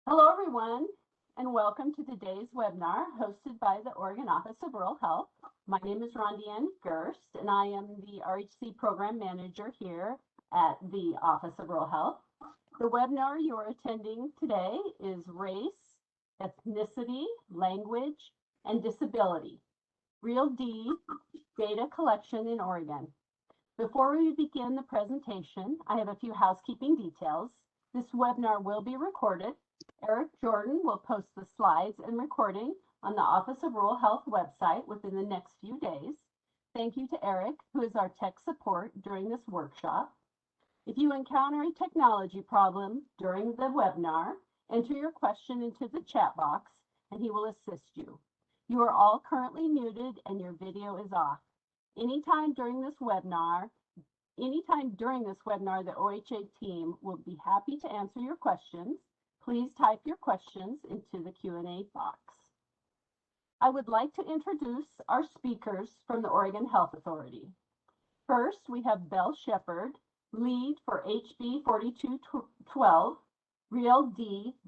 Hello, everyone, and welcome to today's webinar hosted by the Oregon Office of Rural Health. My name is Rondianne Gerst, and I am the RHC Program Manager here at the Office of Rural Health. The webinar you are attending today is Race, Ethnicity, Language, and Disability, REALD Data Collection in Oregon. Before we begin the presentation, I have a few housekeeping details. This webinar will be recorded. Eric Jordan will post the slides and recording on the Office of Rural Health website within the next few days. Thank you to Eric, who is our tech support during this workshop. If you encounter a technology problem during the webinar, enter your question into the chat box and he will assist you. You are all currently muted and your video is off. Anytime during this webinar, the OHA team will be happy to answer your questions. Please type your questions into the Q&A box. I would like to introduce our speakers from the Oregon Health Authority. First, we have Belle Shepherd, lead for HB4212 REALD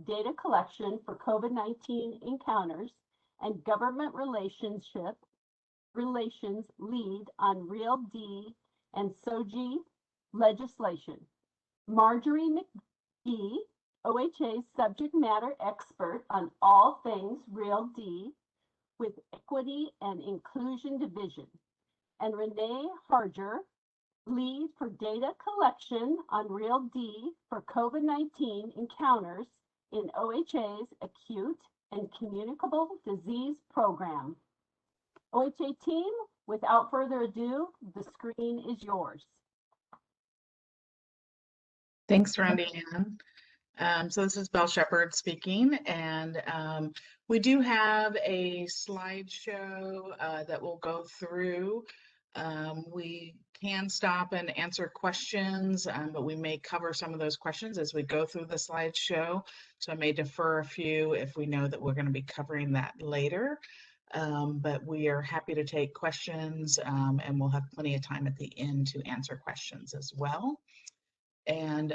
data collection for COVID19 Encounters and government relations lead on REALD and SOGI legislation. Marjorie McGee, OHA's subject matter expert on all things REALD with Equity and Inclusion Division, and Renee Harger, lead for data collection on REALD for COVID-19 Encounters in OHA's Acute and Communicable Disease Program. OHA team, without further ado, the screen is yours. Thanks, Rondianne. So this is Belle Shepherd speaking, and we do have a slideshow that we'll go through. We can stop and answer questions, but we may cover some of those questions as we go through the slideshow. So I may defer a few if we know that we're going to be covering that later. But we are happy to take questions, and we'll have plenty of time at the end to answer questions as well. And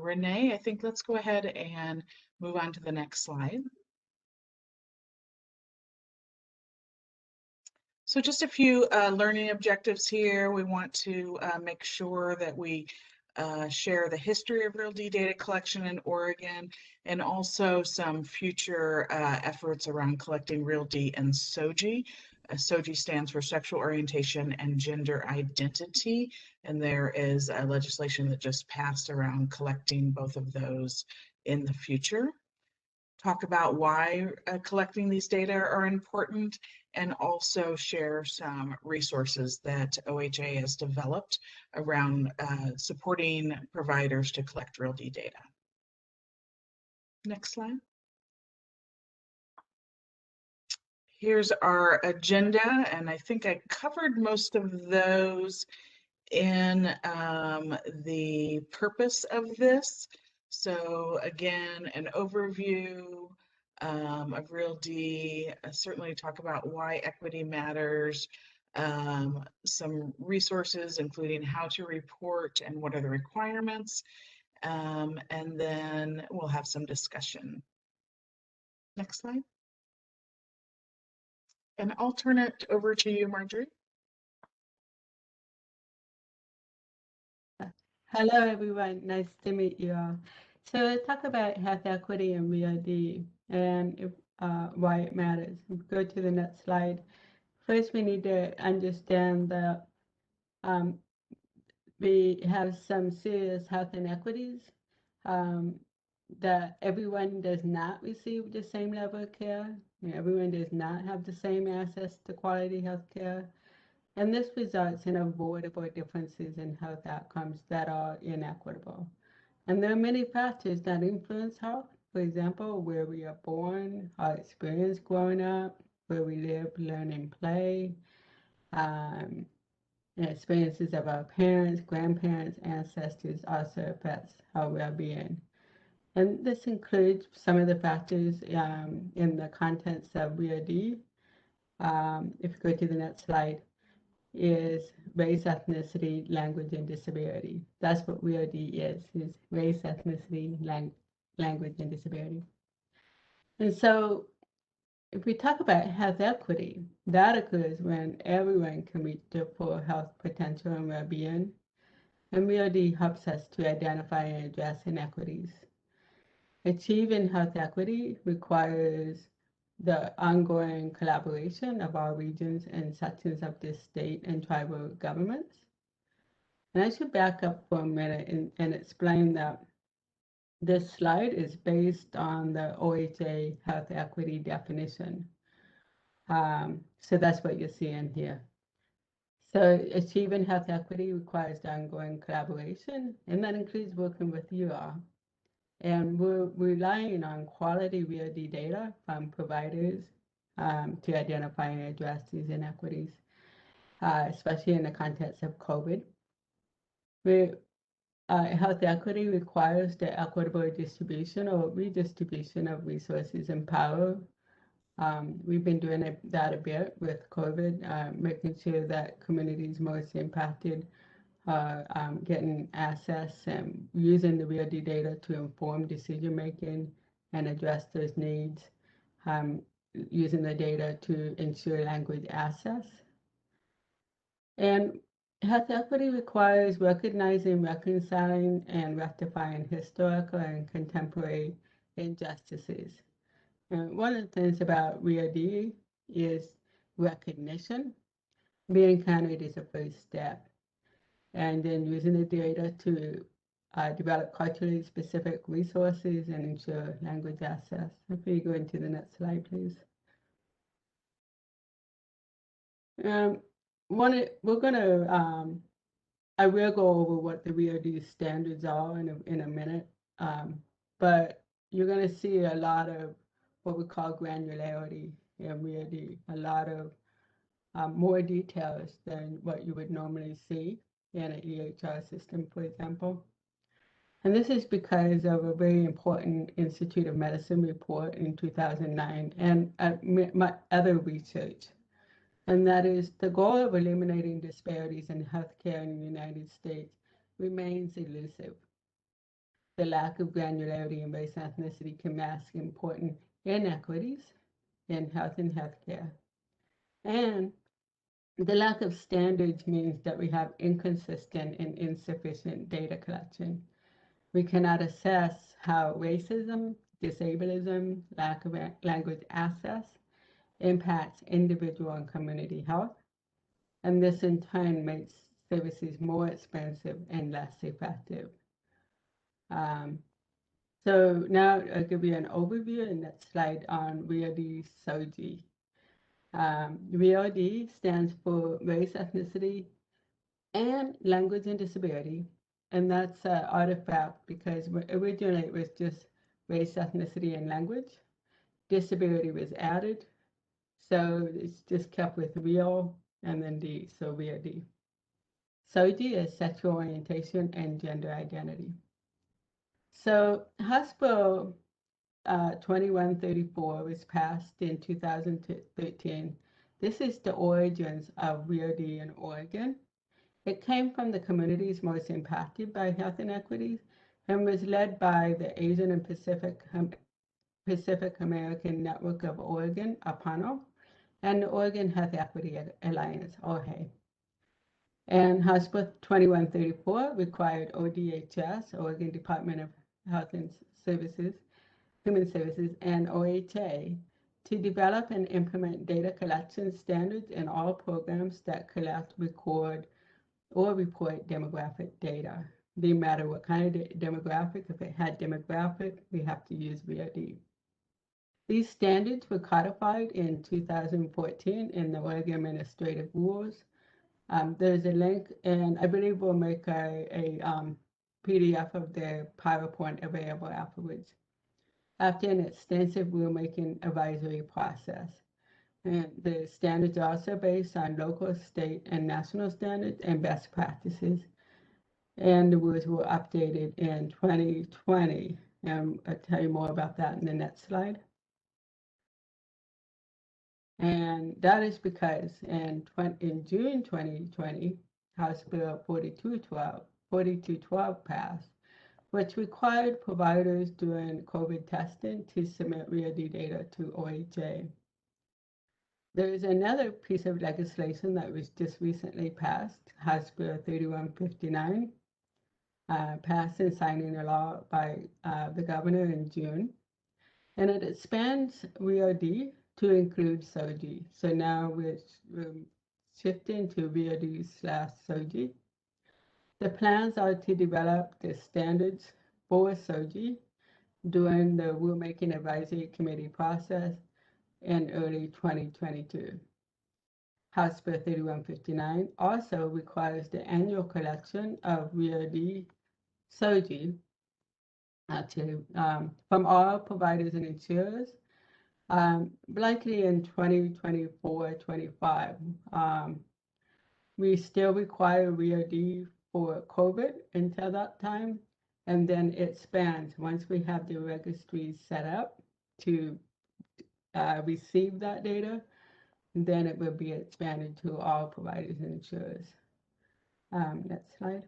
Renee, I think let's go ahead and move on to the next slide. So just a few learning objectives here. We want to make sure that we share the history of REALD data collection in Oregon, and also some future efforts around collecting REALD and SOGI. SOGI stands for Sexual Orientation and Gender Identity, and there is a legislation that just passed around collecting both of those in the future. Talk about why collecting these data are important, and also share some resources that OHA has developed around supporting providers to collect REALD data. Next slide. Here's our agenda, and I think I covered most of those in the purpose of this. So again, an overview of REALD, certainly talk about why equity matters, some resources including how to report and what are the requirements, and then we'll have some discussion. Next slide. And I'll turn it over to you, Marjorie. Hello, everyone. Nice to meet you all. So let's talk about health equity and REALD and why it matters. Go to the next slide. First, we need to understand that we have some serious health inequities, that everyone does not receive the same level of care. Everyone does not have the same access to quality health care. And this results in avoidable differences in health outcomes that are inequitable. And there are many factors that influence health. For example, where we are born, our experience growing up, where we live, learn, and play, experiences of our parents, grandparents, ancestors also affects our well-being. And this includes some of the factors in the contents of REALD. If you go to the next slide, is race, ethnicity, language, and disability. That's what REALD is race, ethnicity, language, and disability. And so if we talk about health equity, that occurs when everyone can reach their full health potential and well-being. And REALD helps us to identify and address inequities. Achieving health equity requires the ongoing collaboration of all regions and sections of the state and tribal governments. And I should back up for a minute and explain that this slide is based on the OHA health equity definition. So that's what you're seeing here. So achieving health equity requires the ongoing collaboration, and that includes working with you all. And we're relying on quality REALD data from providers to identify and address these inequities, especially in the context of COVID. Health equity requires the equitable distribution or redistribution of resources and power. We've been doing that a bit with COVID, making sure that communities most impacted are getting access and using the REALD data to inform decision making and address those needs, using the data to ensure language access. And health equity requires recognizing, reconciling, and rectifying historical and contemporary injustices. And one of the things about REALD is recognition. Being counted is a first step. And then using the data to develop culturally specific resources and ensure language access. If we go into the next slide, please. I will go over what the REALD standards are in a minute, but you're going to see a lot of what we call granularity in REALD, a lot of more details than what you would normally see in an EHR system, for example. And this is because of a very important Institute of Medicine report in 2009 and my other research. And that is the goal of eliminating disparities in healthcare in the United States remains elusive. The lack of granularity in race and ethnicity can mask important inequities in health and healthcare. And the lack of standards means that we have inconsistent and insufficient data collection. We cannot assess how racism, disableism, lack of language access impacts individual and community health. And this in turn makes services more expensive and less effective. So now I'll give you an overview in that slide on REALD SOGI. REALD stands for Race, Ethnicity, and Language and Disability. And that's an artifact because originally it was just race, ethnicity, and language. Disability was added. So it's just kept with real and then D, so REALD. SOGI is sexual orientation and gender identity. So House Bill 2134 was passed in 2013. This is the origins of REALD in Oregon. It came from the communities most impacted by health inequities and was led by the Asian and Pacific American Network of Oregon, APANO, and the Oregon Health Equity Alliance, OHA. And House Bill 2134 required ODHS, Oregon Department of Health and Human Services, and OHA to develop and implement data collection standards in all programs that collect, record, or report demographic data. No matter what kind of demographic, if it had demographic, we have to use REALD. These standards were codified in 2014 in the Oregon Administrative Rules. There's a link, and I believe we'll make a PDF of the PowerPoint available afterwards. After an extensive rulemaking advisory process. And the standards are also based on local, state, and national standards and best practices. And the rules were updated in 2020. And I'll tell you more about that in the next slide. And that is because in June 2020, House Bill 4212 passed, which required providers doing COVID testing to submit REALD data to OHA. There is another piece of legislation that was just recently passed, House Bill 3159, passed and signed into law by the governor in June. And it expands REALD to include SOGI. So now we're shifting to REALD/SOGI. The plans are to develop the standards for SOGI during the rulemaking advisory committee process in early 2022. House Bill 3159 also requires the annual collection of REALD SOGI from all providers and insurers, likely in 2024-25. We still require REALD for COVID until that time, and then it expands once we have the registry set up to receive that data, then it will be expanded to all providers and insurers. Next slide.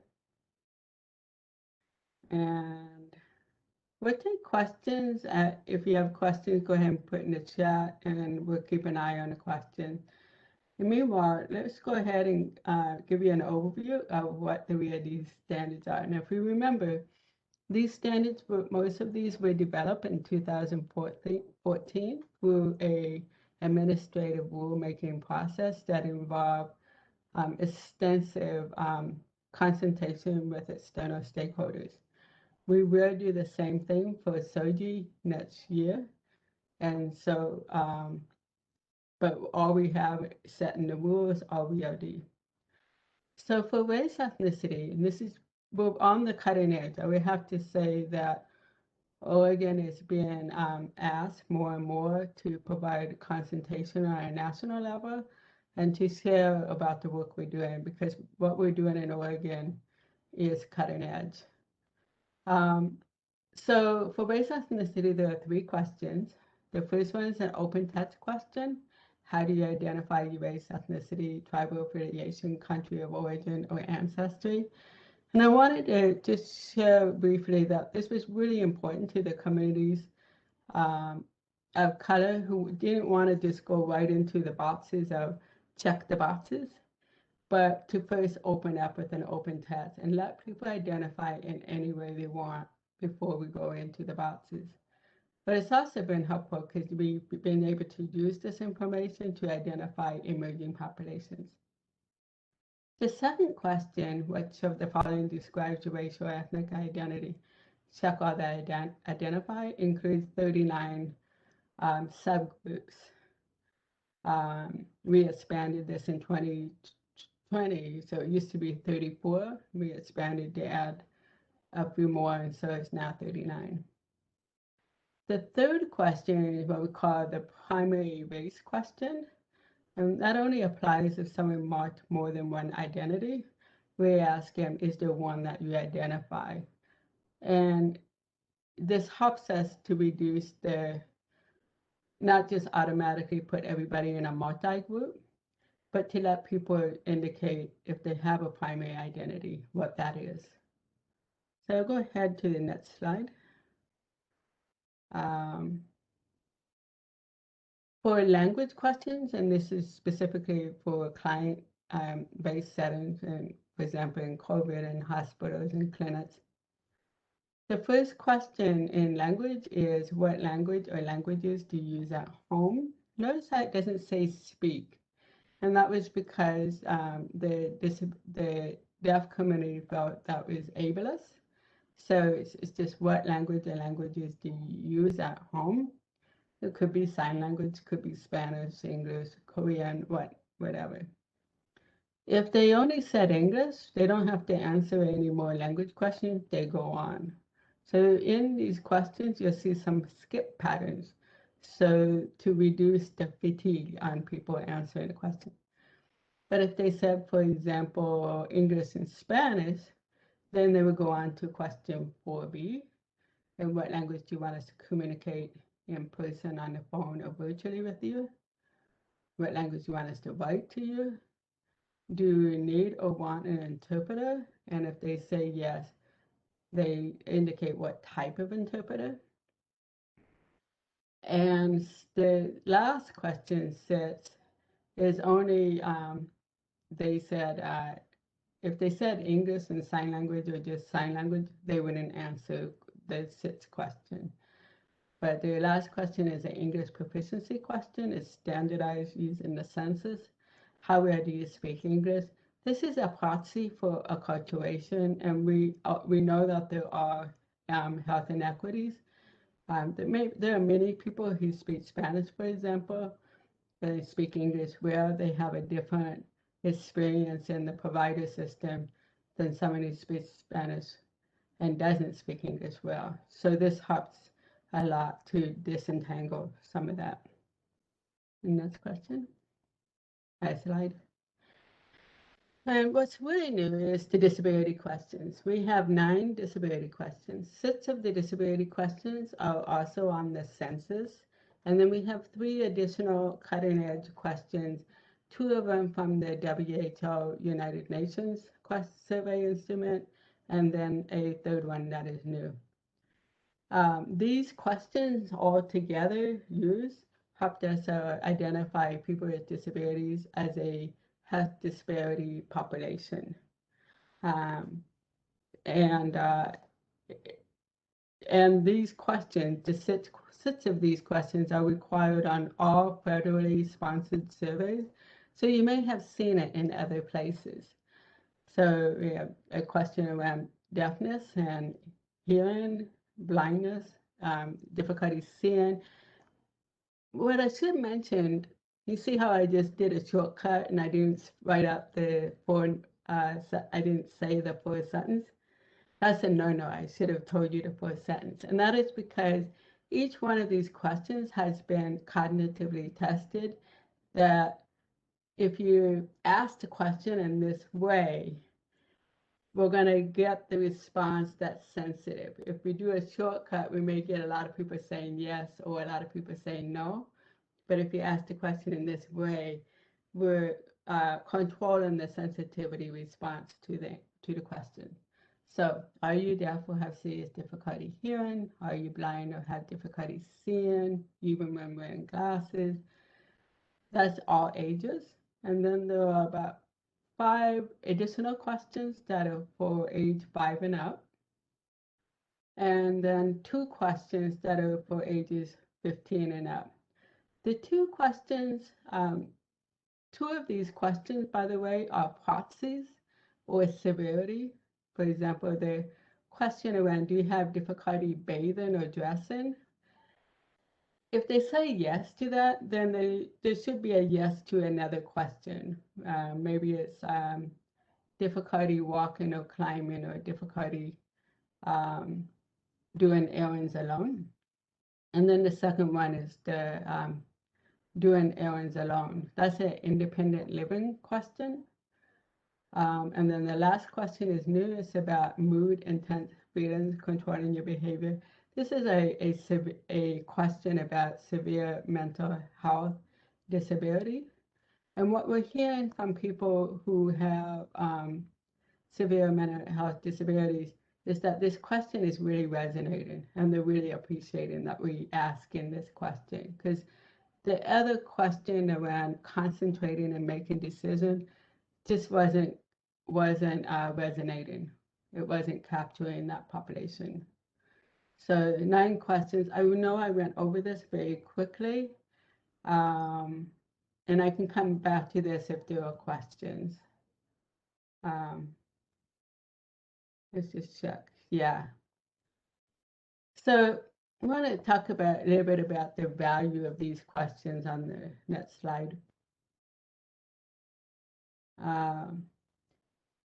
And we'll take questions. If you have questions, go ahead and put in the chat, and we'll keep an eye on the questions. And meanwhile, let's go ahead and give you an overview of what the REALD standards are. Now, if you remember, these standards, most of these were developed in 2014 through an administrative rulemaking process that involved extensive consultation with external stakeholders. We will do the same thing for SOGI next year. And so, but all we have set in the rules are REALD. So for race ethnicity, and this is, we're on the cutting edge. I would have to say that Oregon is being asked more and more to provide consultation on a national level and to share about the work we're doing, because what we're doing in Oregon is cutting edge. So for race ethnicity, there are 3 questions. The first one is an open text question. How do you identify your race, ethnicity, tribal affiliation, country of origin, or ancestry? And I wanted to just share briefly that this was really important to the communities of color who didn't want to just go right into the boxes of check the boxes, but to first open up with an open test and let people identify in any way they want before we go into the boxes. But it's also been helpful because we've been able to use this information to identify emerging populations. The second question, which of the following describes your racial or ethnic identity? Check all that identify, includes 39 subgroups. We expanded this in 2020, so it used to be 34. We expanded to add a few more, and so it's now 39. The third question is what we call the primary race question. And that only applies if someone marked more than one identity. We ask them, is there one that you identify? And this helps us to reduce the, not just automatically put everybody in a multi-group, but to let people indicate if they have a primary identity, what that is. So I'll go ahead to the next slide. For language questions, and this is specifically for client-based settings, and for example, in COVID and hospitals and clinics. The first question in language is, what language or languages do you use at home? Notice that it doesn't say speak. And that was because the deaf community felt that was ableist. So it's just what language or languages do you use at home? It could be sign language, could be Spanish, English, Korean, whatever. If they only said English, they don't have to answer any more language questions, they go on. So in these questions, you'll see some skip patterns. So to reduce the fatigue on people answering the question. But if they said, for example, English and Spanish, then they would go on to question 4B. And what language do you want us to communicate in person, on the phone, or virtually with you? What language do you want us to write to you? Do you need or want an interpreter? And if they say yes, they indicate what type of interpreter. And the last question set is only, they said, if they said English and sign language or just sign language, they wouldn't answer the sixth question. But the last question is an English proficiency question. It's standardized using the census. How well do you speak English? This is a proxy for acculturation, and we know that there are health inequities. There are many people who speak Spanish, for example. They speak English well. They have a different experience in the provider system than someone who speaks Spanish and doesn't speak English well. So this helps a lot to disentangle some of that. Next question. Next slide. And what's really new is the disability questions. We have 9 disability questions. 6 of the disability questions are also on the census. And then we have 3 additional cutting edge questions, 2 of them from the WHO United Nations survey instrument, and then a 3rd one that is new. These questions all together used helped us identify people with disabilities as a health disparity population. And these questions, the 6 of these questions are required on all federally sponsored surveys. So you may have seen it in other places. So we have a question around deafness and hearing, blindness, difficulty seeing. What I should mention, you see how I just did a shortcut and I didn't write up the I didn't say the full sentence. That's a no-no. I should have told you the full sentence. And that is because each one of these questions has been cognitively tested, that if you ask the question in this way, we're going to get the response that's sensitive. If we do a shortcut, we may get a lot of people saying yes or a lot of people saying no. But if you ask the question in this way, we're controlling the sensitivity response to the question. So, are you deaf or have serious difficulty hearing? Are you blind or have difficulty seeing, even when wearing glasses? That's all ages. And then there are about 5 additional questions that are for age 5 and up. And then 2 questions that are for ages 15 and up. The 2 questions, 2 of these questions, by the way, are proxies or severity. For example, the question around, do you have difficulty bathing or dressing? If they say yes to that, then there should be a yes to another question. Maybe it's difficulty walking or climbing, or difficulty doing errands alone. And then the second one is the doing errands alone. That's an independent living question. And then the last question is new. It's about mood, intent, feelings, controlling your behavior. This is a question about severe mental health disability. And what we're hearing from people who have severe mental health disabilities is that this question is really resonating, and they're really appreciating that we ask in this question. Because the other question around concentrating and making decisions just wasn't resonating. It wasn't capturing that population. So 9 questions. I know I went over this very quickly, and I can come back to this if there are questions. Let's just check. Yeah. So I want to talk a little bit about the value of these questions on the next slide.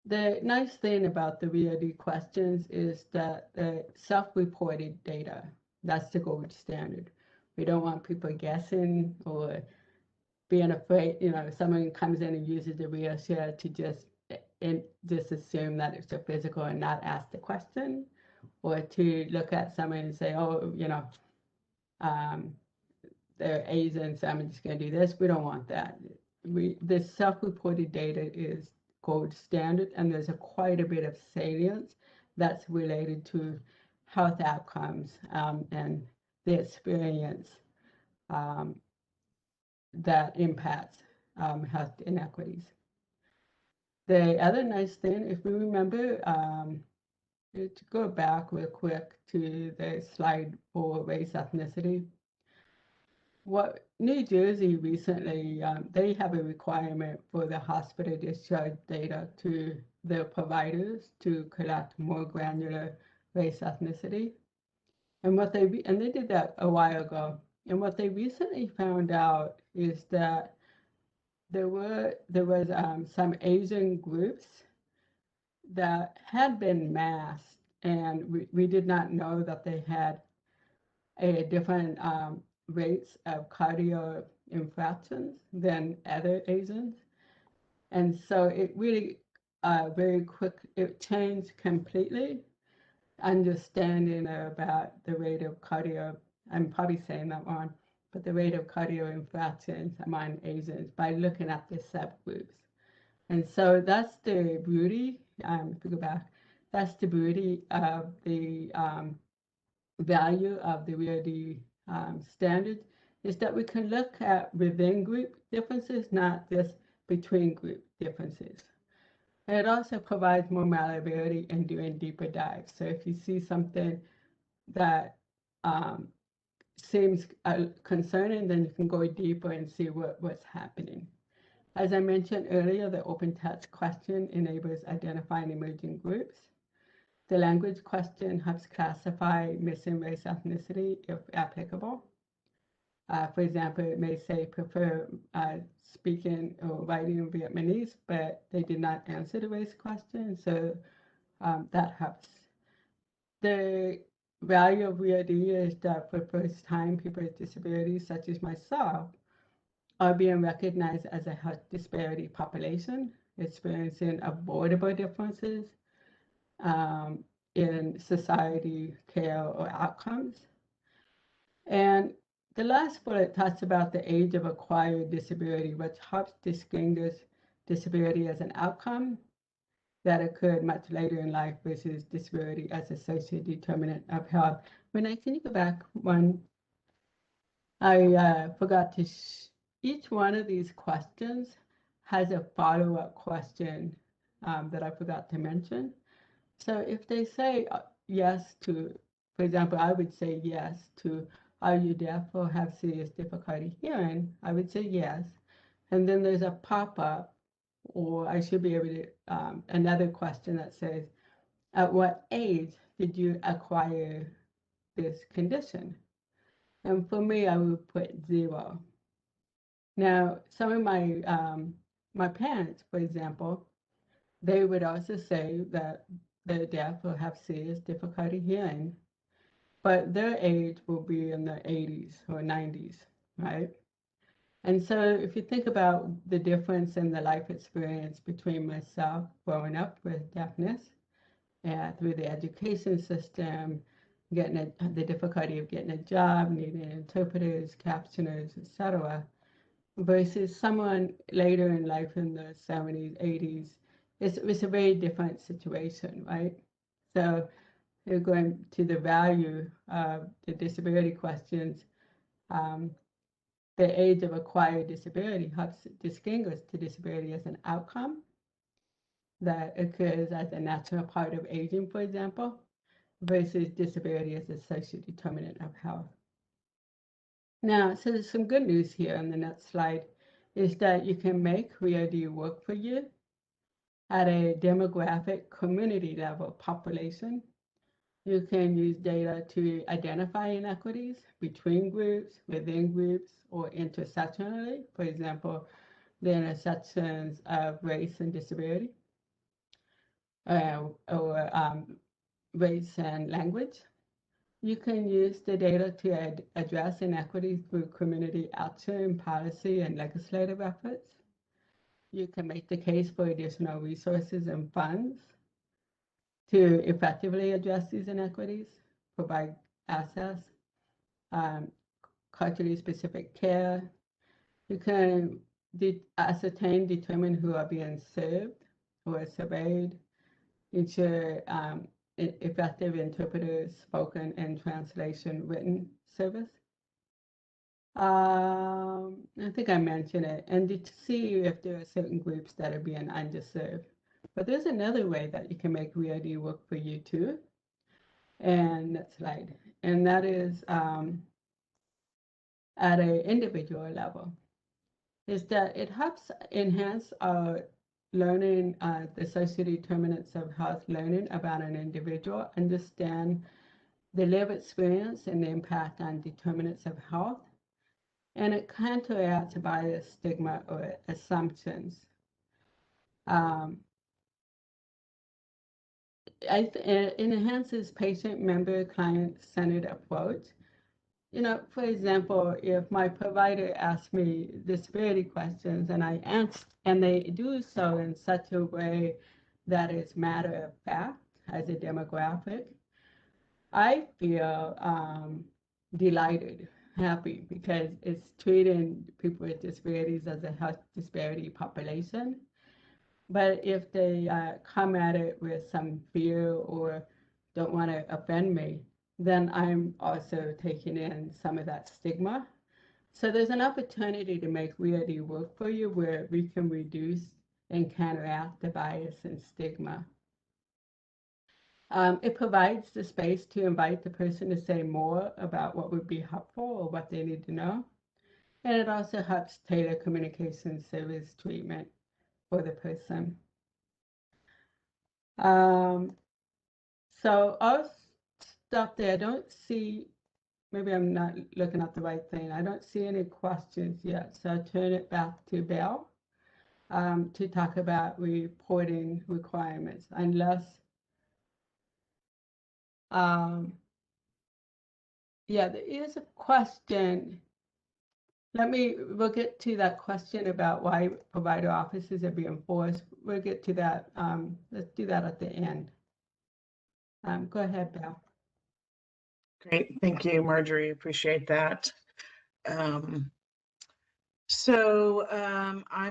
The nice thing about the REALD questions is that the self-reported data, that's the gold standard. We don't want people guessing or being afraid, someone comes in and uses the wheelchair to just assume that it's a physical and not ask the question, or to look at someone and say, oh, they're Asian, so I'm just going to do this. We don't want that. The self-reported data is gold standard, and there's quite a bit of salience that's related to health outcomes and the experience that impacts health inequities. The other nice thing, if we remember, to go back real quick to the slide for race ethnicity, what New Jersey recently, they have a requirement for the hospital discharge data to their providers to collect more granular race ethnicity. And what they did that a while ago. And what they recently found out is that there was some Asian groups that had been masked, and we did not know that they had a different rates of cardio infractions than other Asians. And so it really very quick, it changed completely understanding about the rate of cardio, I'm probably saying that wrong, but the rate of cardio infractions among Asians by looking at the subgroups. And so that's the beauty, if we go back, that's the beauty of the value of the REALD standards, is that we can look at within group differences, not just between group differences. And it also provides more malleability in doing deeper dives. So if you see something that seems concerning, then you can go deeper and see what's happening. As I mentioned earlier, the open text question enables identifying emerging groups. The language question helps classify missing race ethnicity if applicable. For example, it may say prefer speaking or writing in Vietnamese, but they did not answer the race question, so that helps. The value of REALD is that for the first time, people with disabilities, such as myself, are being recognized as a health disparity population, experiencing avoidable differences in society, care, or outcomes. And the last bullet talks about the age of acquired disability, which helps distinguish disability as an outcome that occurred much later in life versus disability as a social determinant of health. Renee, can you go back one? I forgot to, each one of these questions has a follow-up question that I forgot to mention. So if they say yes to, for example, I would say yes to, are you deaf or have serious difficulty hearing? I would say yes. And then there's a pop-up, or I should be able to, another question that says, at what age did you acquire this condition? And for me, I would put 0. Now, some of my parents, for example, they would also say that they're deaf or have serious difficulty hearing, but their age will be in the 80s or 90s, right? And so if you think about the difference in the life experience between myself growing up with deafness and through the education system, getting the difficulty of getting a job, needing interpreters, captioners, etc., versus someone later in life in the 70s, 80s, it's a very different situation, right? So you're going to the value of the disability questions. The age of acquired disability helps distinguish the disability as an outcome that occurs as a natural part of aging, for example, versus disability as a social determinant of health. Now, so there's some good news here on the next slide, is that you can make REALD work for you at a demographic community level population. You can use data to identify inequities between groups, within groups, or intersectionally, for example, the intersections of race and disability, or race and language. You can use the data to address inequities through community action, policy, and legislative efforts. You can make the case for additional resources and funds to effectively address these inequities, provide access, culturally specific care. You can determine who are being served or surveyed, ensure effective interpreters, spoken and translation written service. I think I mentioned it, and to see if there are certain groups that are being underserved. But there's another way that you can make REALD work for you too, and next slide. And that is at an individual level, is that it helps enhance our learning, the social determinants of health learning about an individual, understand the lived experience and the impact on determinants of health, and it counteracts bias, stigma, or assumptions. It enhances patient, member, client-centered approach. You know, for example, if my provider asks me disability questions and I answer, and they do so in such a way that is matter of fact as a demographic, I feel delighted, happy, because it's treating people with disabilities as a health disparity population. But if they come at it with some fear or don't want to offend me, then I'm also taking in some of that stigma. So there's an opportunity to make REALD work for you where we can reduce and counteract the bias and stigma. It provides the space to invite the person to say more about what would be helpful or what they need to know. And it also helps tailor communication service treatment for the person. So I'll stop there. I don't see, maybe I'm not looking at the right thing. I don't see any questions yet. So I'll turn it back to Belle to talk about reporting requirements, unless, yeah, there is a question. We'll get to that question about why provider offices are being forced. We'll get to that. Let's do that at the end. Go ahead, Belle. Great, thank you, Marjorie, appreciate that. I'm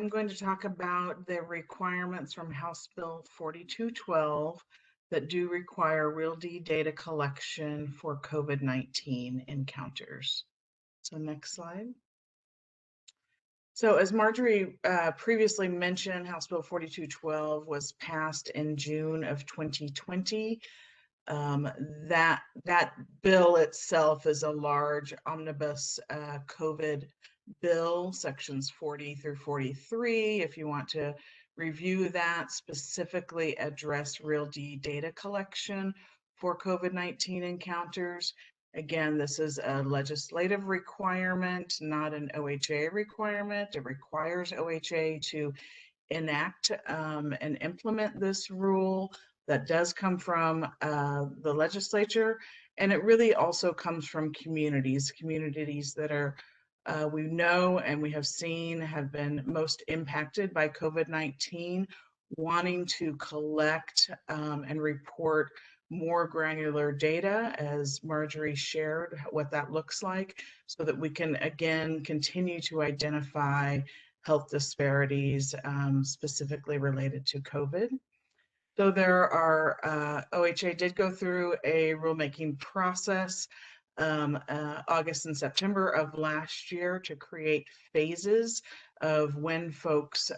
going to talk about the requirements from House Bill 4212 that do require REALD data collection for COVID-19 encounters. So next slide. So as Marjorie previously mentioned, House Bill 4212 was passed in June of 2020. That bill itself is a large omnibus COVID bill, sections 40 through 43. If you want to review that, specifically address REALD data collection for COVID-19 encounters. Again, this is a legislative requirement, not an OHA requirement. It requires OHA to enact and implement this rule. That does come from the legislature, and it really also comes from communities that are, we know and we have seen have been most impacted by COVID-19, wanting to collect and report more granular data, as Marjorie shared what that looks like, so that we can again continue to identify health disparities specifically related to COVID. So there are, OHA did go through a rulemaking process August and September of last year to create phases of when folks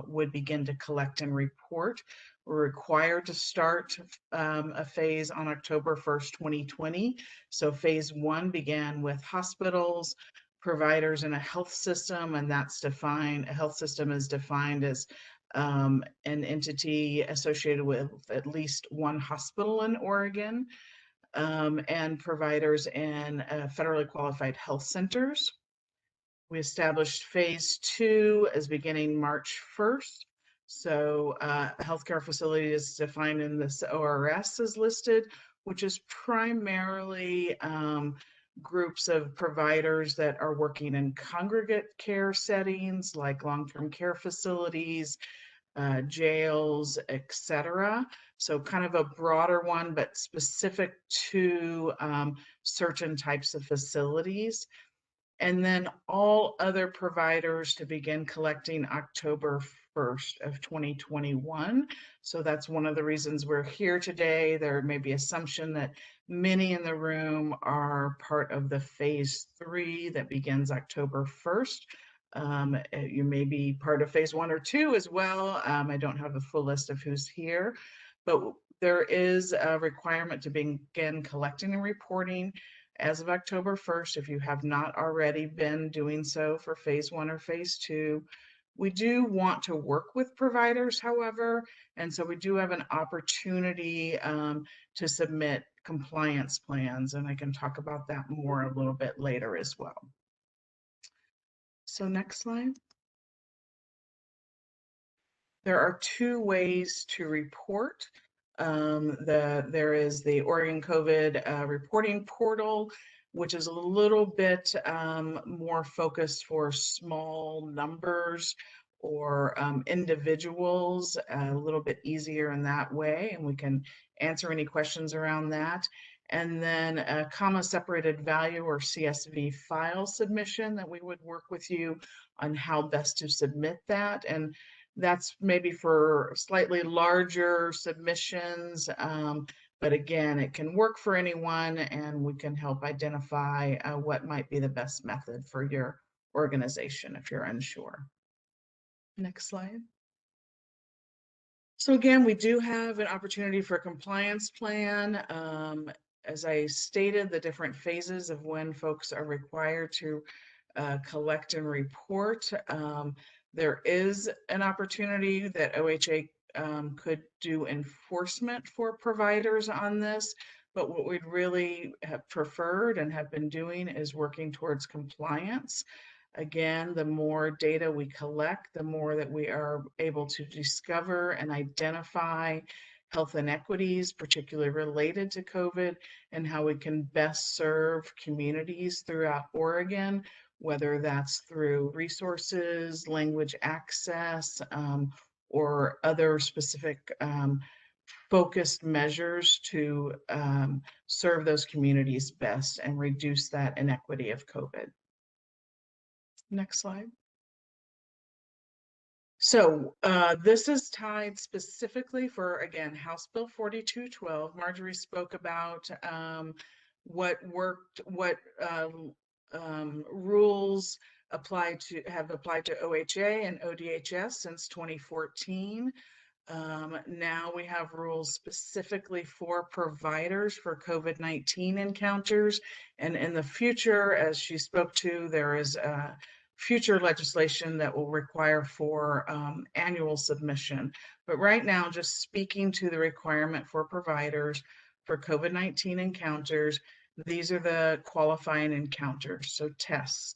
would begin to collect and report. We're required to start a phase on October 1st, 2020. So phase 1 began with hospitals, providers in a health system, and that's defined, a health system is defined as an entity associated with at least one hospital in Oregon, and providers in federally qualified health centers. We established phase 2 as beginning March 1st. So healthcare facility is defined in this ORS as listed, which is primarily groups of providers that are working in congregate care settings like long-term care facilities, jails, etc. So kind of a broader one, but specific to certain types of facilities. And then all other providers to begin collecting October 1st of 2021. So that's one of the reasons we're here today. There may be assumption that many in the room are part of the phase 3 that begins October 1st. You may be part of phase 1 or 2 as well. I don't have the full list of who's here, but there is a requirement to begin collecting and reporting as of October 1st, if you have not already been doing so for phase 1 or phase 2. We do want to work with providers, however, and so we do have an opportunity to submit compliance plans, and I can talk about that more a little bit later as well. So next slide. There are 2 ways to report. There is the Oregon COVID reporting portal, which is a little bit more focused for small numbers or individuals, a little bit easier in that way, and we can answer any questions around that. And then a comma separated value or CSV file submission that we would work with you on how best to submit that. And that's maybe for slightly larger submissions, but again, it can work for anyone, and we can help identify what might be the best method for your organization if you're unsure. Next slide. So again, we do have an opportunity for a compliance plan. As I stated, the different phases of when folks are required to collect and report. There is an opportunity that OHA could do enforcement for providers on this, but what we'd really have preferred and have been doing is working towards compliance. Again, the more data we collect, the more that we are able to discover and identify health inequities, particularly related to COVID, and how we can best serve communities throughout Oregon, whether that's through resources, language access, or other specific focused measures to serve those communities best and reduce that inequity of COVID. Next slide. So this is tied specifically for, again, House Bill 4212. Marjorie spoke about what worked, what rules have applied to OHA and ODHS since 2014. Now we have rules specifically for providers for COVID-19 encounters, and in the future, as she spoke to, there is future legislation that will require for annual submission. But right now, just speaking to the requirement for providers for COVID-19 encounters, these are the qualifying encounters, so tests.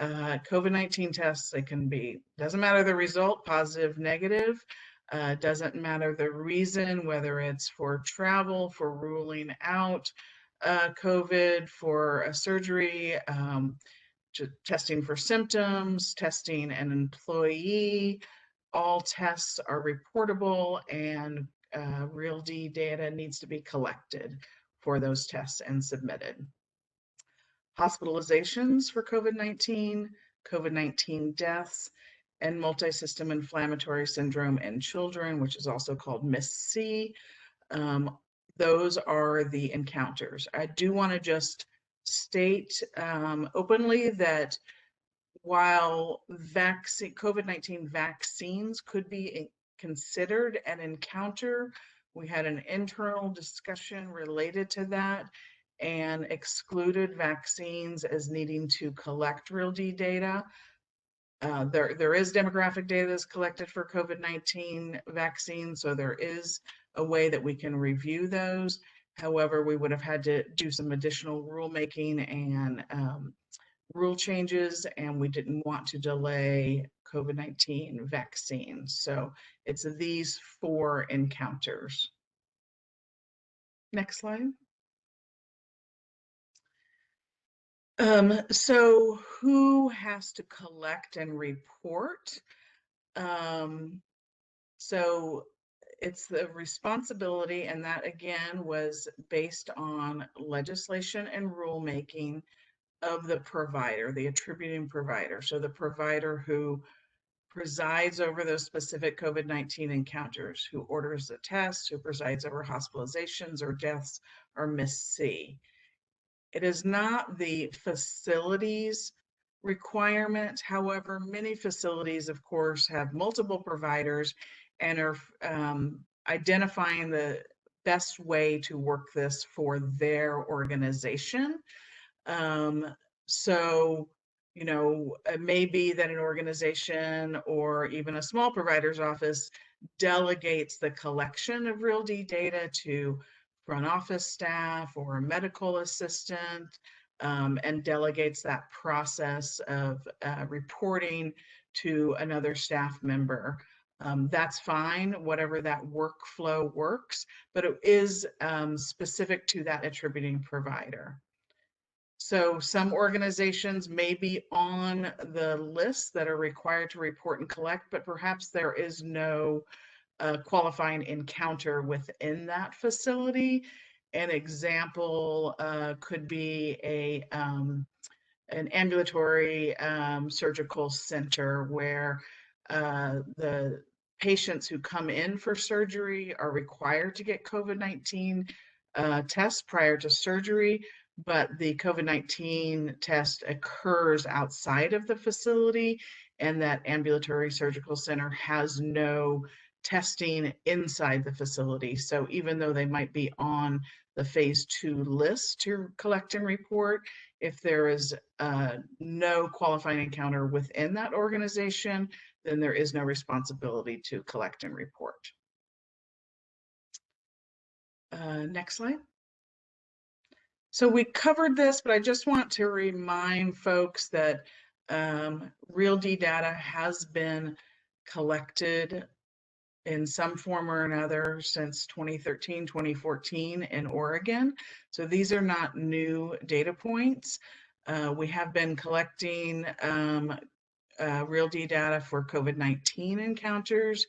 COVID-19 tests, they can be, doesn't matter the result, positive, negative, doesn't matter the reason, whether it's for travel, for ruling out COVID, for a surgery, testing for symptoms, testing an employee. All tests are reportable, and REALD data needs to be collected for those tests and submitted. Hospitalizations for COVID-19, COVID-19 deaths, and multi-system inflammatory syndrome in children, which is also called MIS-C. Those are the encounters. I do want to just state openly that while COVID-19 vaccines could be considered an encounter, we had an internal discussion related to that and excluded vaccines as needing to collect REALD data. There is demographic data that's collected for COVID-19 vaccines, so there is a way that we can review those. However, we would have had to do some additional rulemaking and rule changes, and we didn't want to delay COVID-19 vaccines. So it's these 4 encounters. Next slide. So who has to collect and report? So it's the responsibility, and that again was based on legislation and rulemaking of the provider, the attributing provider. So the provider who presides over those specific COVID-19 encounters, who orders the test, who presides over hospitalizations or deaths or missed C. It is not the facilities requirement. However, many facilities, of course, have multiple providers and are identifying the best way to work this for their organization. So, you know, it may be that an organization or even a small provider's office delegates the collection of REALD data to front office staff or a medical assistant, and delegates that process of reporting to another staff member. That's fine, whatever that workflow works, but it is specific to that attributing provider. So some organizations may be on the list that are required to report and collect, but perhaps there is no qualifying encounter within that facility. An example could be an ambulatory surgical center where the patients who come in for surgery are required to get COVID-19 tests prior to surgery, but the COVID-19 test occurs outside of the facility, and that ambulatory surgical center has no testing inside the facility. So even though they might be on the phase 2 list to collect and report, if there is no qualifying encounter within that organization, then there is no responsibility to collect and report. Next slide. So we covered this, but I just want to remind folks that REALD data has been collected in some form or another since 2013, 2014 in Oregon. So these are not new data points. We have been collecting REALD data for COVID-19 encounters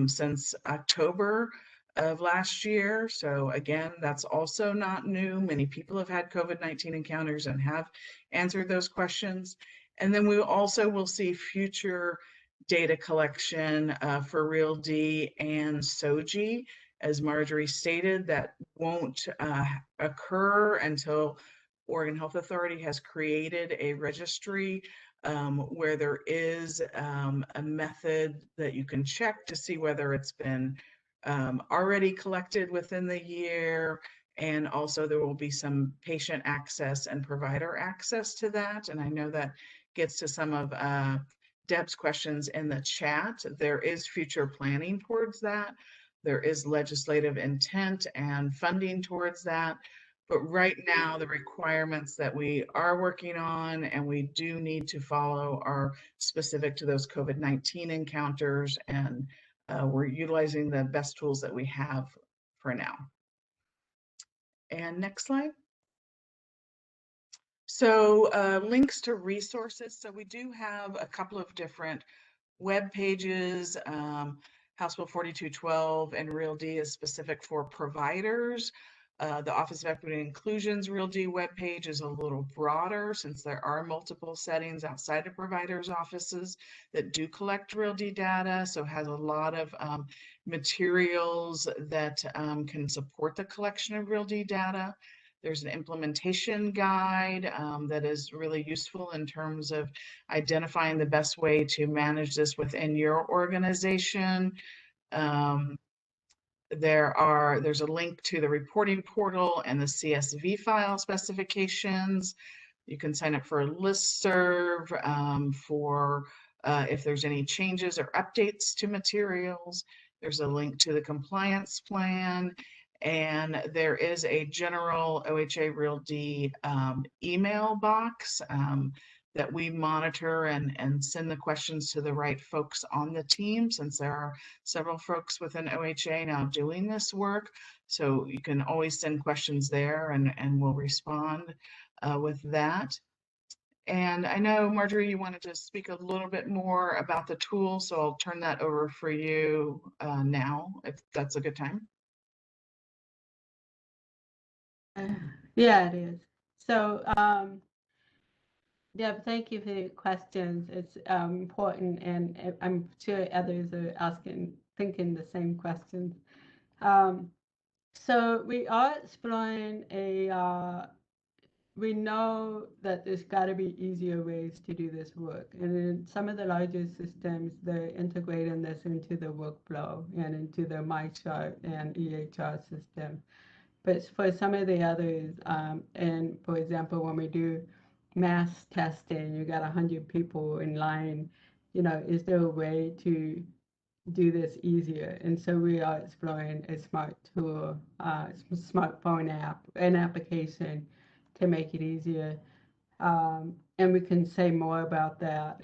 since October of last year. So again, that's also not new. Many people have had COVID-19 encounters and have answered those questions. And then we also will see future data collection for REALD and SOGI. As Marjorie stated, that won't occur until Oregon Health Authority has created a registry where there is a method that you can check to see whether it's been already collected within the year, and also there will be some patient access and provider access to that. And I know that gets to some of Deb's questions in the chat. There is future planning towards that. There is legislative intent and funding towards that. But right now, the requirements that we are working on and we do need to follow are specific to those COVID-19 encounters, and we're utilizing the best tools that we have for now. And next slide. So links to resources. So we do have a couple of different web pages. House Bill 4212 and REALD is specific for providers. The Office of Equity and Inclusion's REALD webpage is a little broader, since there are multiple settings outside of providers' offices that do collect REALD data, so has a lot of materials that can support the collection of REALD data. There's an implementation guide that is really useful in terms of identifying the best way to manage this within your organization. There's a link to the reporting portal and the CSV file specifications. You can sign up for a listserv for if there's any changes or updates to materials. There's a link to the compliance plan, and there is a general OHA REALD email box that we monitor and send the questions to the right folks on the team, since there are several folks within OHA now doing this work. So you can always send questions there, and we'll respond with that. And I know, Marjorie, you wanted to speak a little bit more about the tool, so I'll turn that over for you now, if that's a good time. Yeah, it is. So Yeah, thank you for your questions. It's important, and I'm sure others are thinking the same questions. So we are exploring we know that there's got to be easier ways to do this work. And in some of the larger systems, they're integrating this into the workflow and into the MyChart and EHR system. But for some of the others, and for example, when we do mass testing, you got 100 people in line, is there a way to do this easier? And so we are exploring a smart tool, smartphone app, an application to make it easier. And we can say more about that.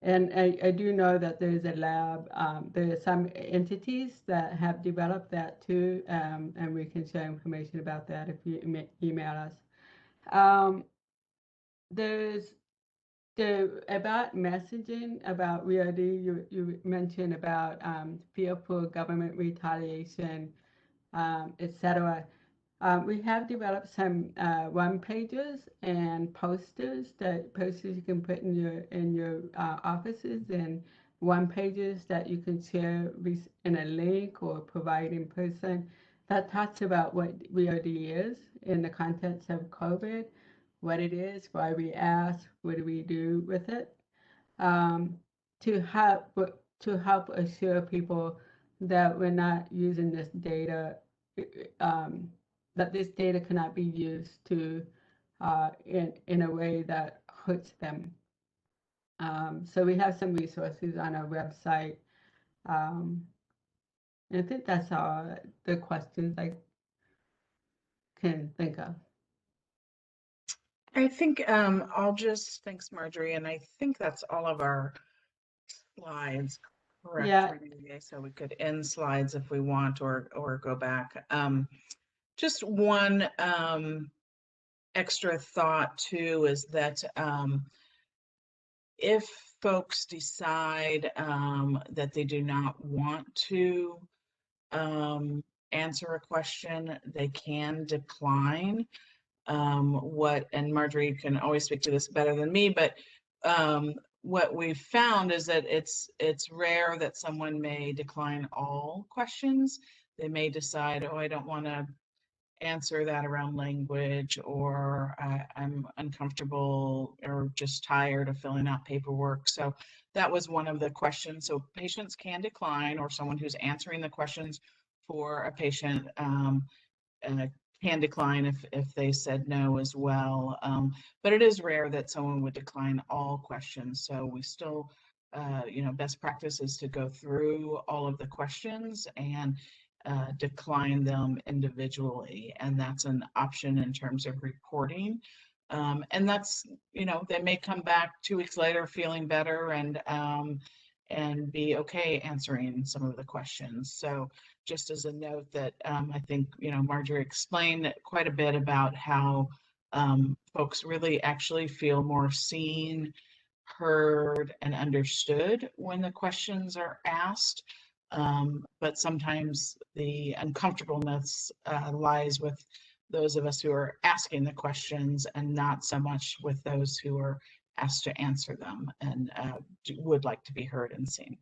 And I do know that there's a lab, there are some entities that have developed that too, and we can share information about that if you email us. There's about messaging about REALD, you mentioned about fearful government retaliation, etc. We have developed some one-pagers and posters you can put in your offices, and one-pagers that you can share in a link or provide in person that talks about what REALD is in the context of COVID, what it is, why we ask, what do we do with it, to help assure people that we're not using this data, that this data cannot be used to in a way that hurts them. So we have some resources on our website. I think that's all the questions I can think of. I think thanks, Marjorie, and I think that's all of our slides, correct? Yeah. Renee? So we could end slides if we want, or go back. Just one extra thought too is that if folks decide that they do not want to answer a question, they can decline. And Marjorie can always speak to this better than me, but what we've found is that it's rare that someone may decline all questions. They may decide, oh, I don't want to answer that around language, or I'm uncomfortable or just tired of filling out paperwork. So that was one of the questions. So patients can decline, or someone who's answering the questions for a patient can decline if they said no as well. But it is rare that someone would decline all questions. So we still, best practice is to go through all of the questions and decline them individually. And that's an option in terms of reporting. And that's, they may come back 2 weeks later feeling better and be okay answering some of the questions. So just as a note that I think, Marjorie explained quite a bit about how folks really actually feel more seen, heard, and understood when the questions are asked. But sometimes the uncomfortableness lies with those of us who are asking the questions, and not so much with those who are asked to answer them and would like to be heard and seen.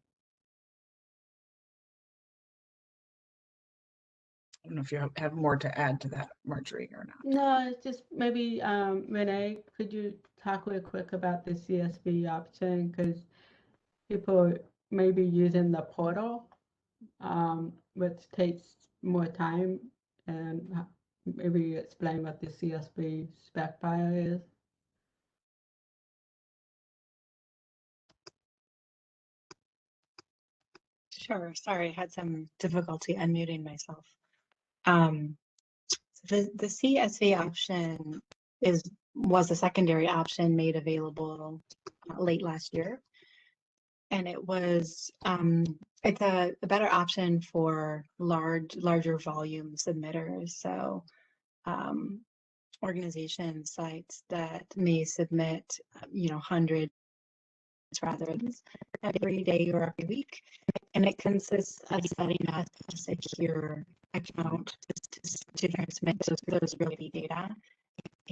I don't know if you have more to add to that, Marjorie, or not. No, it's just maybe, Renee, could you talk real quick about the CSV option? Because people may be using the portal, which takes more time, and maybe explain what the CSV spec file is. Sure. Sorry, I had some difficulty unmuting myself. The CSV option was a secondary option made available late last year, and it was it's a better option for larger volume submitters. So organization sites that may submit hundreds rather than every day or every week, and it consists of setting up a secure account to transmit those REALD data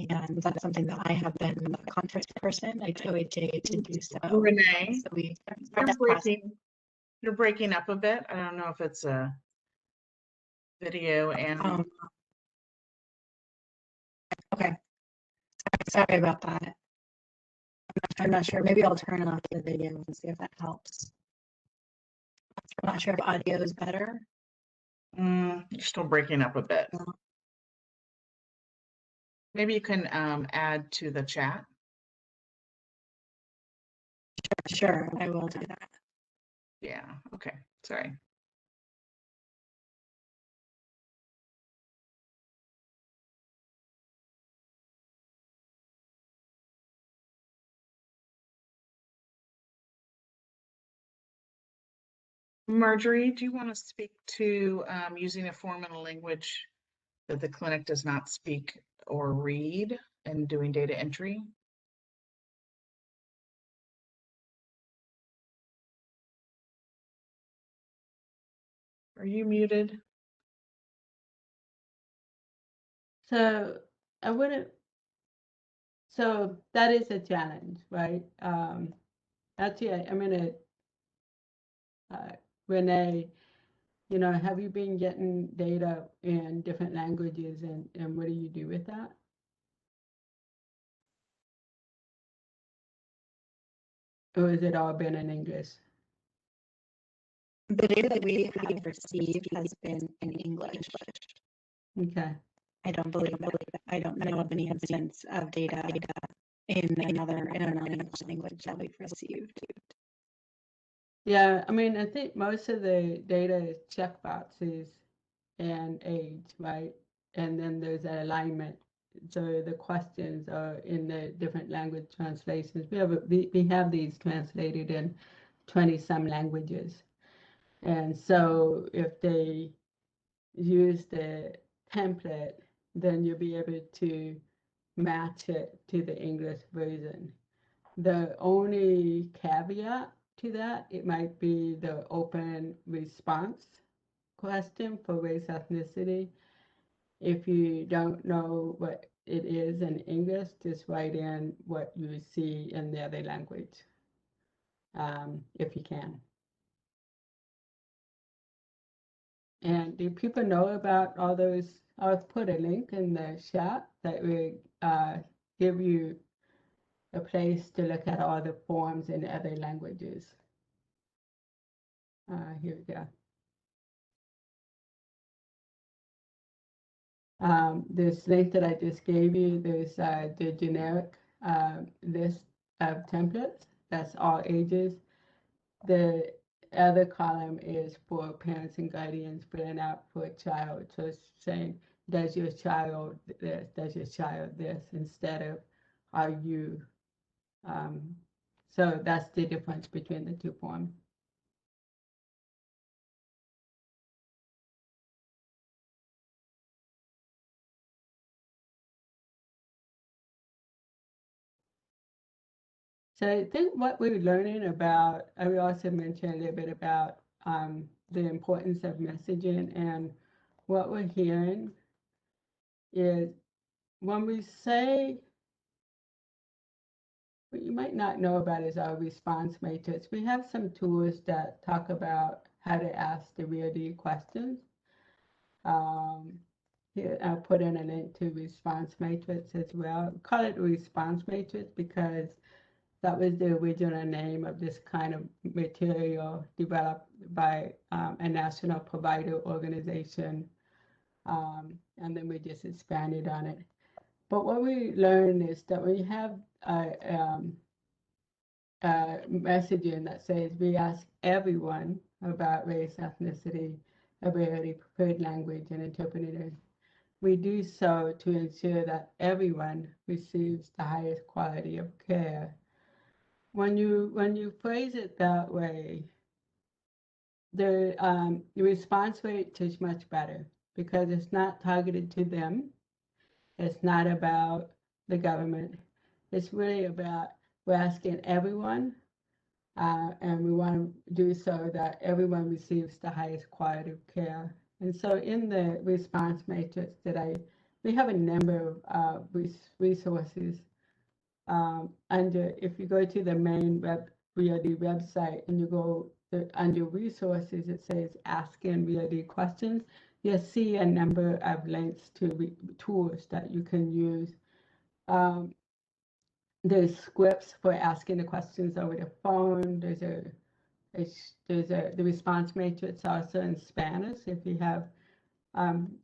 And that's something that I have been the contact person at OHA to do so. Renee, So we you're breaking up a bit. I don't know if it's a video and okay. Sorry about that. I'm not sure. Maybe I'll turn off the video and see if that helps. I'm not sure if audio is better. you're still breaking up a bit. Maybe you can add to the chat. Sure, I will do that. Yeah, okay, sorry. Marjorie, do you want to speak to using a form and a language that the clinic does not speak or read and doing data entry? Are you muted? So I wouldn't, so that is a challenge, right? Actually, I'm gonna, Renee, you know, have you been getting data in different languages and what do you do with that? Or has it all been in English? The data that we have received has been in English. Okay. I don't know of any instance of data in another language that we've received. Yeah, I mean, I think most of the data is checkboxes and age, right? And then there's an alignment. So the questions are in the different language translations. We have these translated in 20-some languages. And so if they use the template, then you'll be able to match it to the English version. The only caveat to that, it might be the open response question for race ethnicity. If you don't know what it is in English, just write in what you see in the other language, if you can. And do people know about all those? I'll put a link in the chat that will give you a place to look at all the forms in other languages. Here we go. This link that I just gave you, there's the generic list of templates. That's all ages. The other column is for parents and guardians filling out for a child. So it's saying, does your child this, does your child this, instead of are you. So that's the difference between the two forms. So I think what we're learning about, I will also mention a little bit about the importance of messaging, and what we're hearing is when we say, what you might not know about is our response matrix. We have some tools that talk about how to ask the REALD questions. Here I'll put in a link to response matrix as well. We call it a response matrix because that was the original name of this kind of material developed by a national provider organization. And then we just expanded on it. But what we learned is that we have messaging that says we ask everyone about race, ethnicity, ability, preferred language, and interpreter. We do so to ensure that everyone receives the highest quality of care. When you phrase it that way, the response rate is much better because it's not targeted to them. It's not about the government. It's really about, we're asking everyone, and we want to do so that everyone receives the highest quality of care. And so in the response matrix that I we have a number of resources under, if you go to the main REALD website and you go under resources, it says asking REALD questions. You'll see a number of links to tools that you can use. There's scripts for asking the questions over the phone. The response matrix also in Spanish if you have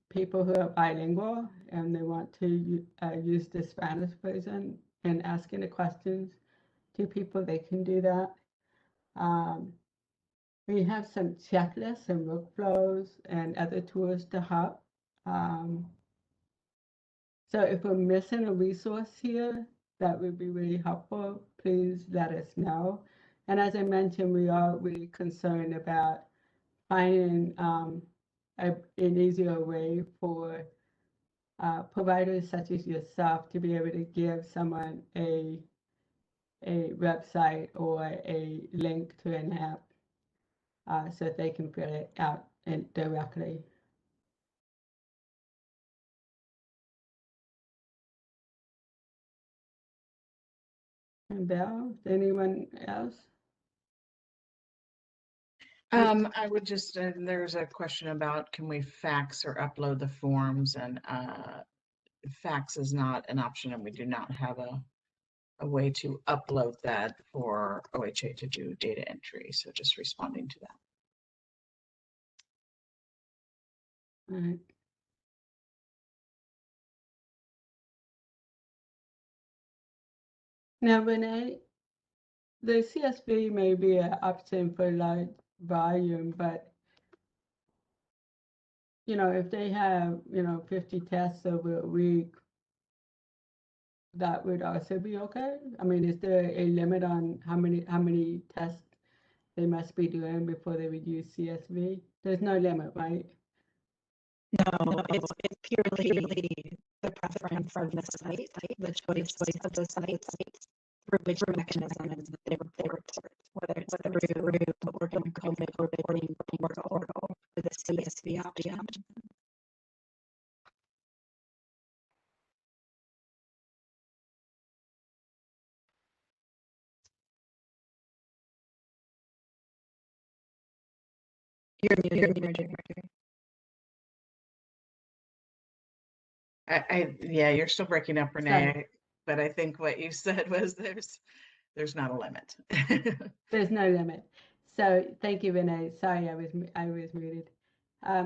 people who are bilingual and they want to use the Spanish version and asking the questions to people, they can do that. We have some checklists and workflows and other tools to help. So if we're missing a resource here, that would be really helpful. Please let us know. And as I mentioned, we are really concerned about finding an easier way for providers such as yourself to be able to give someone a website or a link to an app so they can fill it out directly. And Belle, anyone else? I would just, there's a question about can we fax or upload the forms, and fax is not an option, and we do not have a way to upload that for OHA to do data entry. So just responding to that. All right. Now, Renee, the CSV may be an option for large volume, but if they have 50 tests over a week, that would also be okay. I mean, is there a limit on how many tests they must be doing before they would use CSV? There's no limit, right? No, it's purely the preference of the site, the choice of the sites through which mechanisms they report, whether it's through or COVID reporting portal or the CSV option. You're muted. Yeah, you're still breaking up, Renee. Sorry. But I think what you said was there's not a limit. There's no limit. So thank you, Renee. Sorry, I was muted.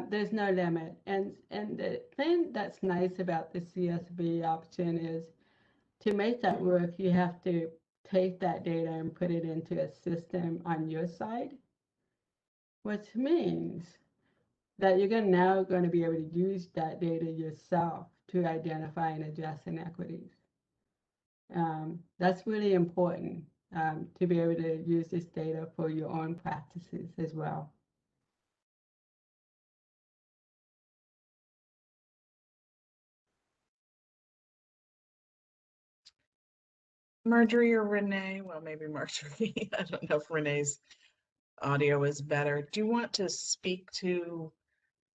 There's no limit, and the thing that's nice about the CSV option is to make that work, you have to take that data and put it into a system on your side, which means that you're now going to be able to use that data yourself to identify and address inequities. That's really important to be able to use this data for your own practices as well. Marjorie or Renee, well, maybe Marjorie. I don't know if Renee's audio is better. Do you want to speak to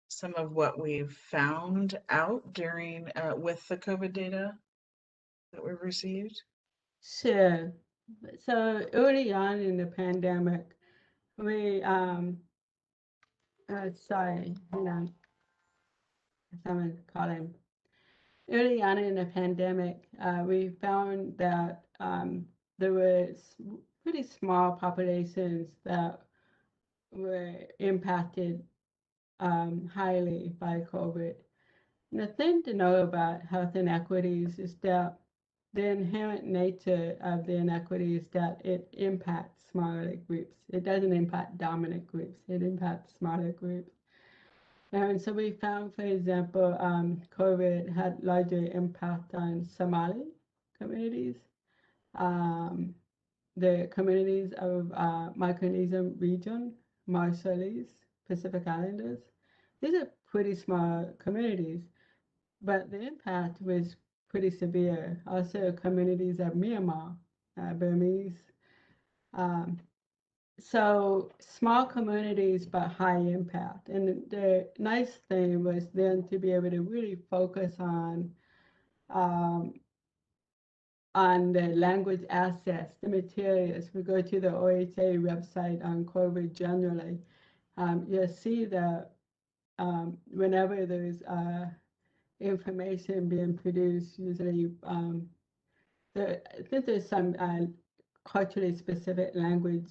some of what we've found out during with the COVID data that we've received? Sure. So early on in the pandemic, we sorry, hang on. Someone calling. Early on in the pandemic, we found that there was pretty small populations that were impacted highly by COVID. And the thing to know about health inequities is that the inherent nature of the inequity is that it impacts smaller groups. It doesn't impact dominant groups. It impacts smaller groups. And so we found, for example, COVID had larger impact on Somali communities, the communities of Micronesian region, Marshallese, Pacific Islanders. These are pretty small communities, but the impact was pretty severe. Also, communities of Myanmar, Burmese, so small communities, but high impact. And the nice thing was then to be able to really focus um, on the language assets, the materials. We go to the OHA website on COVID generally. You'll see that whenever there's information being produced, usually I think there's some culturally specific language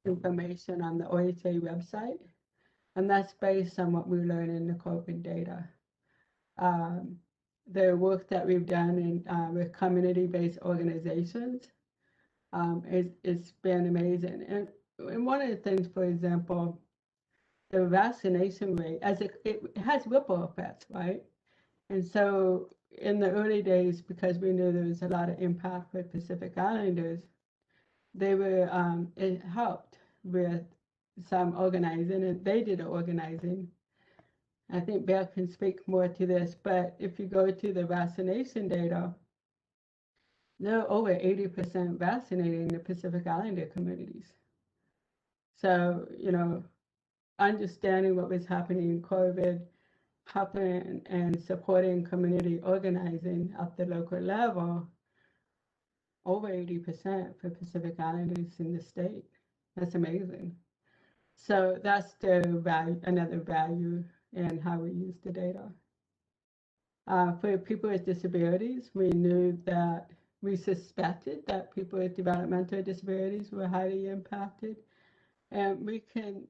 information on the OHA website, and that's based on what we learn in the COVID data. The work that we've done with community-based organizations it's been amazing. And one of the things, for example, the vaccination rate, as it has ripple effects, right? And so in the early days, because we knew there was a lot of impact with Pacific Islanders, it helped with some organizing, and they did the organizing. I think Belle can speak more to this, but if you go to the vaccination data, they're over 80% vaccinated in the Pacific Islander communities. So, understanding what was happening in COVID, helping and supporting community organizing at the local level, over 80% for Pacific Islanders in the state. That's amazing. So that's the value, another value in how we use the data. For people with disabilities, we suspected that people with developmental disabilities were highly impacted. And we can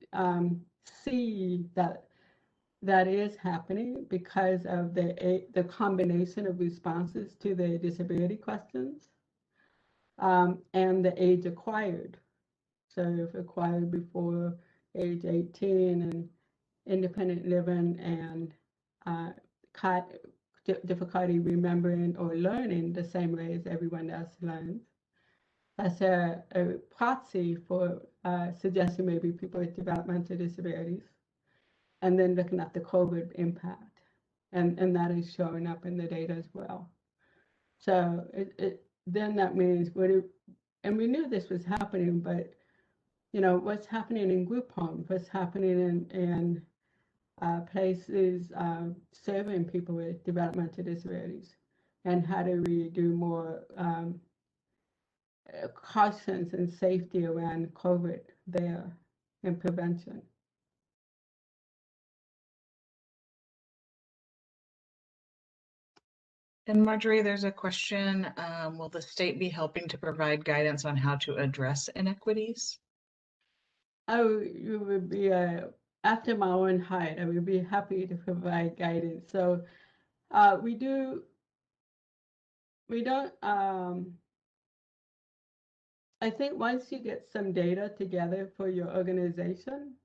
see that that is happening because of the combination of responses to the disability questions and the age acquired. So if acquired before age 18 and independent living and difficulty remembering or learning the same way as everyone else learns. That's a proxy for suggesting maybe people with developmental disabilities. And then looking at the COVID impact. And that is showing up in the data as well. So then that means, and we knew this was happening, but what's happening in group homes, what's happening in places serving people with developmental disabilities, and how do we do more cautions and safety around COVID there and prevention. And Marjorie, there's a question, will the state be helping to provide guidance on how to address inequities? You would be, after my own heart, I would be happy to provide guidance. So we don't, I think once you get some data together for your organization,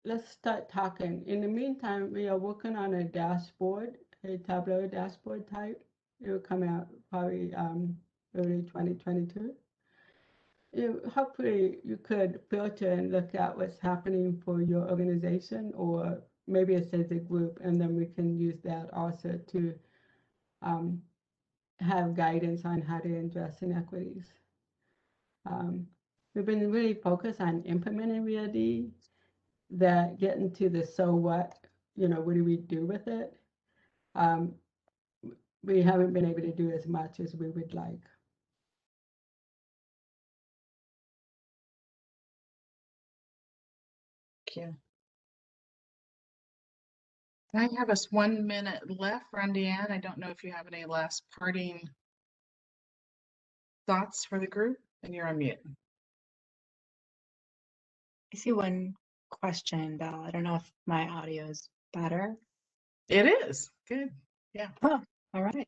let's start talking. In the meantime, we are working on a dashboard, a Tableau dashboard type. It will come out probably early 2022. Hopefully you could filter and look at what's happening for your organization, or maybe it's as a group, and then we can use that also to have guidance on how to address inequities. We've been really focused on implementing REALD, that getting to the so what, what do we do with it? We haven't been able to do as much as we would like. Thank you. I have us 1 minute left, Randianne. I don't know if you have any last parting thoughts for the group, and you're on mute. I see one question, Belle. I don't know if my audio is better. It is. Good. Yeah. Oh, all right.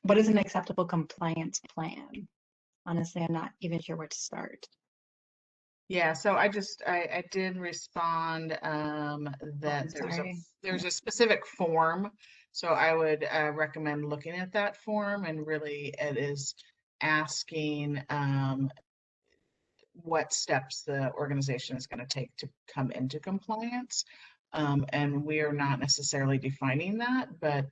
What is an acceptable compliance plan? Honestly, I'm not even sure where to start. Yeah, so I did respond that there's a specific form. So I would recommend looking at that form, and really it is asking what steps the organization is going to take to come into compliance. And we are not necessarily defining that, but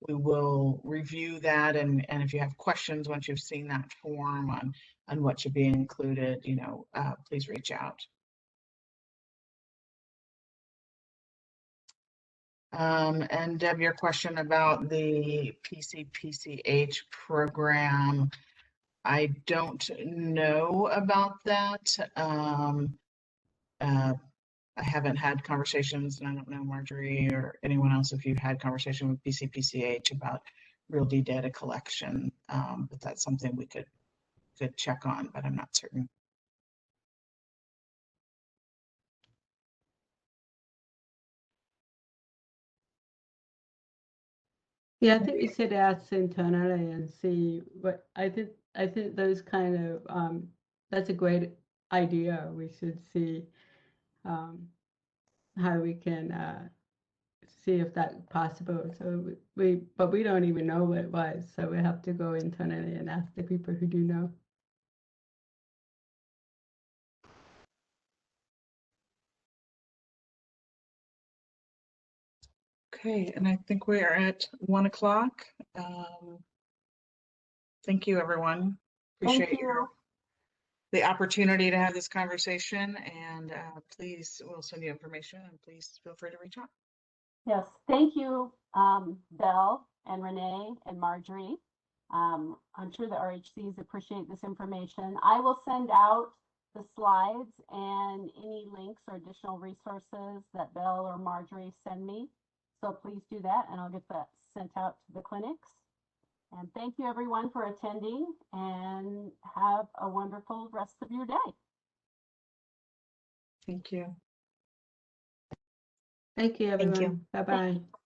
we will review that, and if you have questions once you've seen that form on what should be included, please reach out. And Deb, your question about the BCPCH program, I don't know about that. I haven't had conversations, and I don't know, Marjorie or anyone else, if you've had conversation with BCPCH about REALD data collection, but that's something we could check on, but I'm not certain. Yeah, I think we should ask internally and see what I think those kind of that's a great idea. We should see how we can see if that's possible. So but we don't even know what it was, so we have to go internally and ask the people who do know. Okay, and I think we are at 1 o'clock. Thank you, everyone. Appreciate the opportunity to have this conversation, and please, we'll send you information, and please feel free to reach out. Yes, thank you, Belle and Renee and Marjorie. I'm sure the RHCs appreciate this information. I will send out the slides and any links or additional resources that Belle or Marjorie send me. So please do that, and I'll get that sent out to the clinics. And thank you, everyone, for attending, and have a wonderful rest of your day. Thank you. Thank you, everyone. Thank you. Bye-bye.